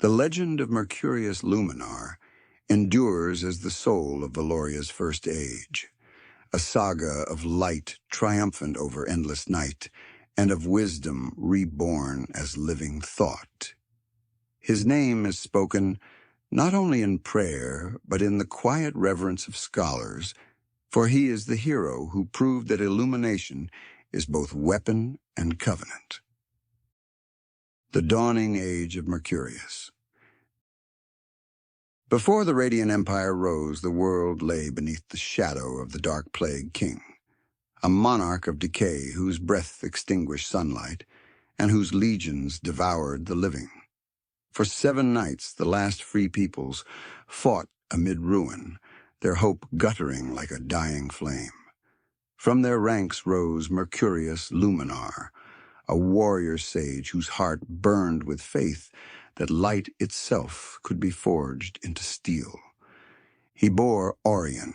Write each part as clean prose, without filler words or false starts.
The legend of Mercurias Luminar endures as the soul of Valoria's first age, a saga of light triumphant over endless night, and of wisdom reborn as living thought. His name is spoken not only in prayer, but in the quiet reverence of scholars, for he is the hero who proved that illumination is both weapon and covenant. The dawning age of Mercurius. Before the Radiant Empire rose, the world lay beneath the shadow of the Dark Plague King, a monarch of decay whose breath extinguished sunlight and whose legions devoured the living. For 7 nights, the last free peoples fought amid ruin, their hope guttering like a dying flame. From their ranks rose Mercurias Luminar, a warrior sage whose heart burned with faith that light itself could be forged into steel. He bore Aurion,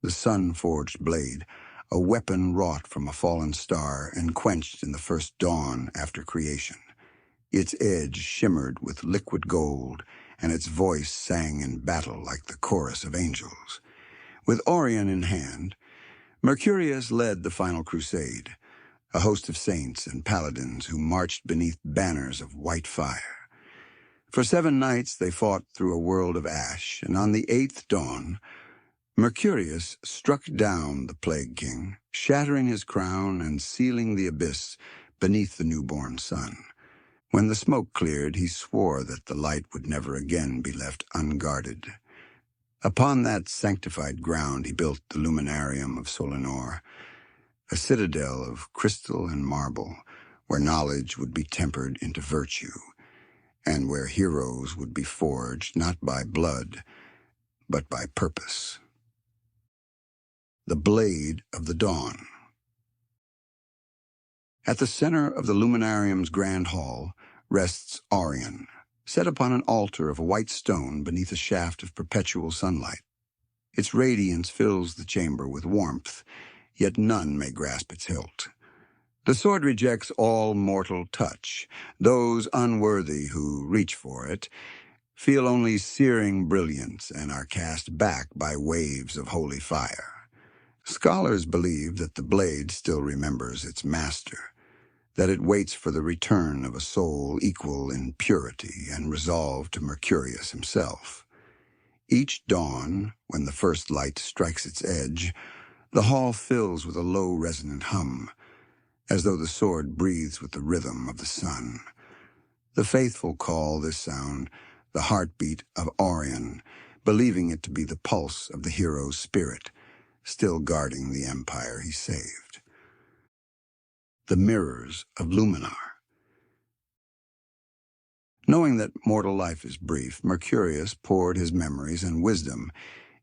the sun-forged blade, a weapon wrought from a fallen star and quenched in the first dawn after creation. Its edge shimmered with liquid gold, and its voice sang in battle like the chorus of angels. With Aurion in hand, Mercurius led the final crusade, a host of saints and paladins who marched beneath banners of white fire. For 7 nights they fought through a world of ash, and on the 8th dawn, Mercurius struck down the Plague King, shattering his crown and sealing the abyss beneath the newborn sun. When the smoke cleared, he swore that the light would never again be left unguarded. Upon that sanctified ground he built the Luminarium of Solenor, a citadel of crystal and marble, where knowledge would be tempered into virtue, and where heroes would be forged not by blood, but by purpose. The Blade of the Dawn. At the center of the Luminarium's grand hall rests Aurion, set upon an altar of white stone beneath a shaft of perpetual sunlight. Its radiance fills the chamber with warmth, yet none may grasp its hilt. The sword rejects all mortal touch. Those unworthy who reach for it feel only searing brilliance and are cast back by waves of holy fire. Scholars believe that the blade still remembers its master, that it waits for the return of a soul equal in purity and resolve to Mercurius himself. Each dawn, when the first light strikes its edge, the hall fills with a low resonant hum, as though the sword breathes with the rhythm of the sun. The faithful call this sound the heartbeat of Aurion, believing it to be the pulse of the hero's spirit, still guarding the empire he saved. The Mirrors of Luminar. Knowing that mortal life is brief, Mercurius poured his memories and wisdom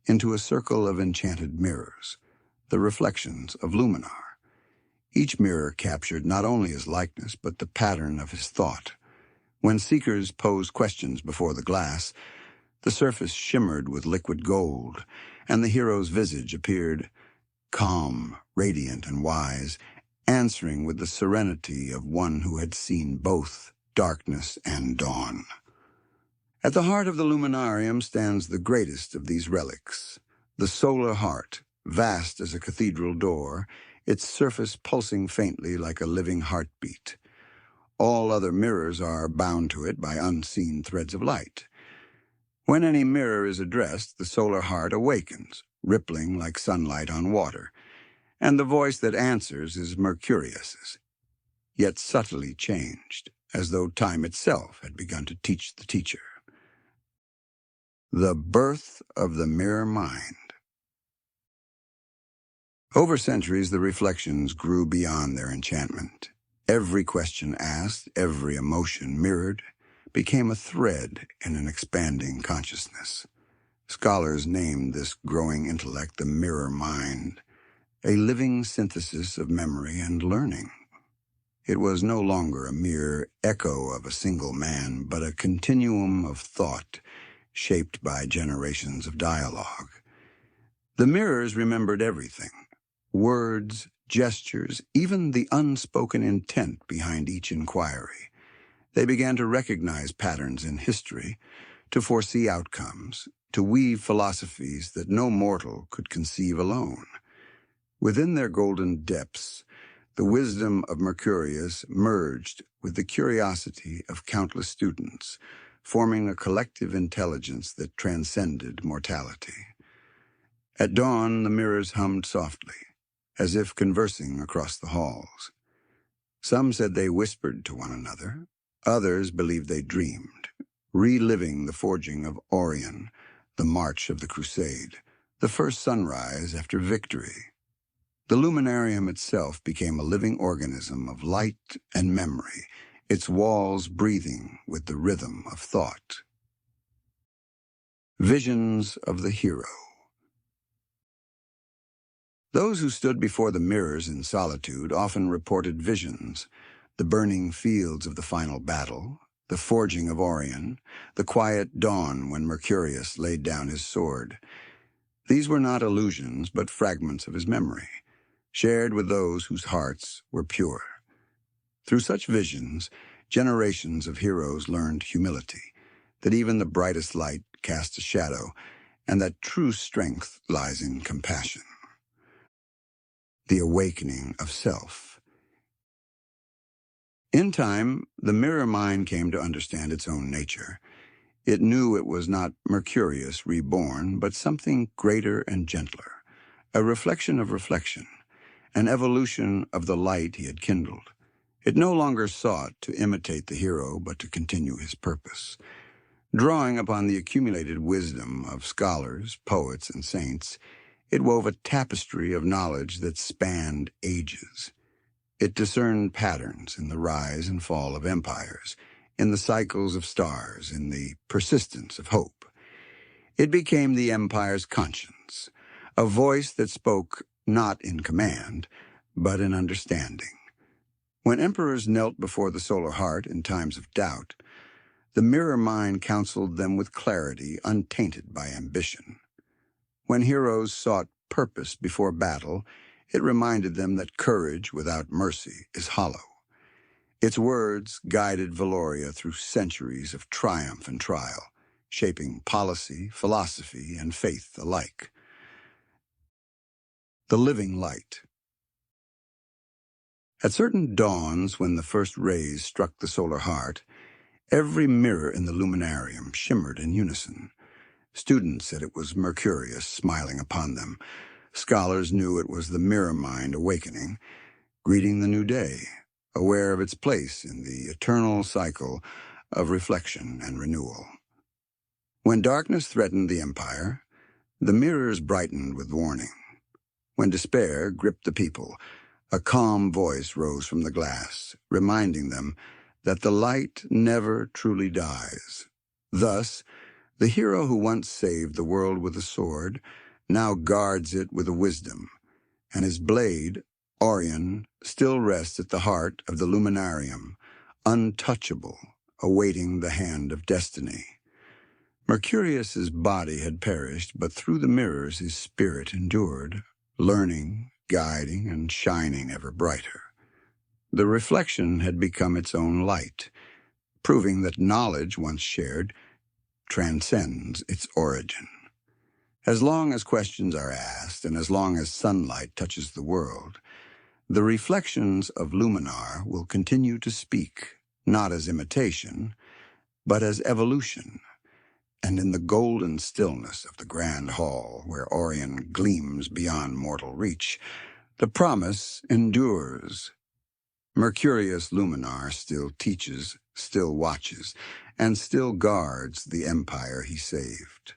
into a circle of enchanted mirrors, the Reflections of Luminar. Each mirror captured not only his likeness, but the pattern of his thought. When seekers posed questions before the glass, the surface shimmered with liquid gold, and the hero's visage appeared calm, radiant, and wise, answering with the serenity of one who had seen both darkness and dawn. At the heart of the Luminarium stands the greatest of these relics, the solar heart, vast as a cathedral door, its surface pulsing faintly like a living heartbeat. All other mirrors are bound to it by unseen threads of light. When any mirror is addressed, the solar heart awakens, rippling like sunlight on water, and the voice that answers is Mercurius's, yet subtly changed, as though time itself had begun to teach the teacher. The birth of the mirror mind. Over centuries, the reflections grew beyond their enchantment. Every question asked, every emotion mirrored, became a thread in an expanding consciousness. Scholars named this growing intellect the mirror mind, a living synthesis of memory and learning. It was no longer a mere echo of a single man, but a continuum of thought shaped by generations of dialogue. The mirrors remembered everything: words, gestures, even the unspoken intent behind each inquiry. They began to recognize patterns in history, to foresee outcomes, to weave philosophies that no mortal could conceive alone. Within their golden depths, the wisdom of Mercurius merged with the curiosity of countless students, forming a collective intelligence that transcended mortality. At dawn, the mirrors hummed softly, as if conversing across the halls. Some said they whispered to one another. Others believed they dreamed, reliving the forging of Aurion, the march of the crusade, the first sunrise after victory. The Luminarium itself became a living organism of light and memory, its walls breathing with the rhythm of thought. Visions of the Hero. Those who stood before the mirrors in solitude often reported visions: the burning fields of the final battle, the forging of Aurion, the quiet dawn when Mercurius laid down his sword. These were not illusions, but fragments of his memory, shared with those whose hearts were pure. Through such visions, generations of heroes learned humility, that even the brightest light casts a shadow, and that true strength lies in compassion. The awakening of self. In time, the mirror mind came to understand its own nature. It knew it was not Mercurius reborn, but something greater and gentler, a reflection of reflection, an evolution of the light he had kindled. It no longer sought to imitate the hero, but to continue his purpose. Drawing upon the accumulated wisdom of scholars, poets, and saints, it wove a tapestry of knowledge that spanned ages. It discerned patterns in the rise and fall of empires, in the cycles of stars, in the persistence of hope. It became the empire's conscience, a voice that spoke not in command, but in understanding. When emperors knelt before the solar heart in times of doubt, the mirror mind counseled them with clarity untainted by ambition. When heroes sought purpose before battle, it reminded them that courage without mercy is hollow. Its words guided Valoria through centuries of triumph and trial, shaping policy, philosophy, and faith alike. The living light. At certain dawns, when the first rays struck the solar heart, every mirror in the Luminarium shimmered in unison. Students said it was Mercurius smiling upon them. Scholars knew it was the mirror mind awakening, greeting the new day, aware of its place in the eternal cycle of reflection and renewal. When darkness threatened the empire, the mirrors brightened with warning. When despair gripped the people, a calm voice rose from the glass, reminding them that the light never truly dies. Thus, the hero who once saved the world with a sword now guards it with a wisdom, and his blade, Aurion, still rests at the heart of the Luminarium, untouchable, awaiting the hand of destiny. Mercurius's body had perished, but through the mirrors his spirit endured, learning, guiding, and shining ever brighter. The reflection had become its own light, proving that knowledge once shared transcends its origin. As long as questions are asked, and as long as sunlight touches the world, the reflections of Luminar will continue to speak, not as imitation, but as evolution. And in the golden stillness of the grand hall, where Aurion gleams beyond mortal reach, the promise endures. Mercurius Luminar still teaches, still watches, and still guards the empire he saved.